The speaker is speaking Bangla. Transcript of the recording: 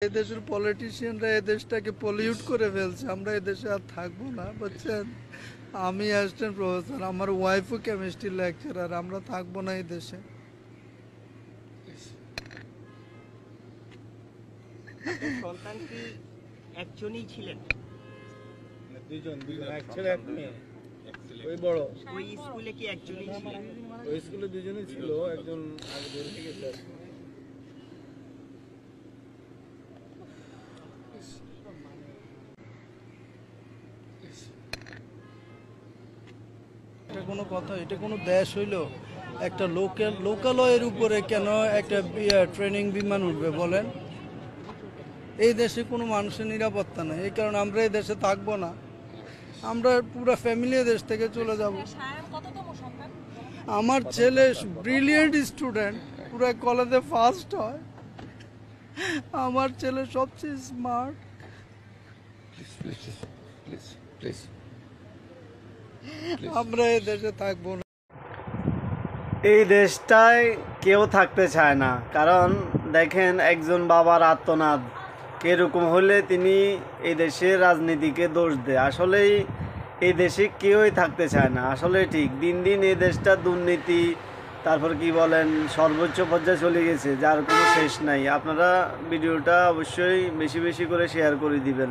এদেশের পলিটিশিয়ানরা এদেশটাকে পলিউট করে ফেলছে। আমরা এদেশে আর থাকবো না, বুঝছেন। আমি অ্যাসিস্ট্যান্ট প্রফেসর, আমার ওয়াইফও কেমিস্ট্রি লেকচারার। আমরা থাকবো না এই দেশে। সন্তান কি একজনই ছিলেন? দুইজন, এক ছেলে এক মেয়ে। ওই বড়। ওই স্কুলে কি একজনই ছিলেন? ওই স্কুলে দুজনই ছিল, একজন আগে বের হয়ে গেছে। এটা কোনো কথা? এটা কোনো দেশ হইলো? একটা লোকালয়ের উপরে কেন একটা ট্রেনিং বিমান উঠবে বলেন? এই দেশে কোনো মানুষের নিরাপত্তা নেই, এই কারণে আমরা এই দেশে থাকবো না। আমরা পুরো ফ্যামিলি দেশ থেকে চলে যাব। আমার ছেলে ব্রিলিয়েন্ট স্টুডেন্ট, পুরো কলেজে ফার্স্ট হয়। আমার ছেলে সবচেয়ে স্মার্ট। আমরা এই দেশে থাকবো না। এই দেশটায় কেউ থাকতে চায় না, কারণ দেখেন একজন বাবার আর্তনাদ এরকম হলে তিনি এই দেশের রাজনীতিকে দোষ দেয়। আসলেই এই দেশে কেউই থাকতে চায় না। আসলে ঠিক দিন দিন এই দেশটা দুর্নীতি, তারপর কি বলেন, সর্বোচ্চ পর্যায়ে চলে গেছে, যার কোনো শেষ নাই। আপনারা ভিডিওটা অবশ্যই বেশি বেশি করে শেয়ার করে দিবেন।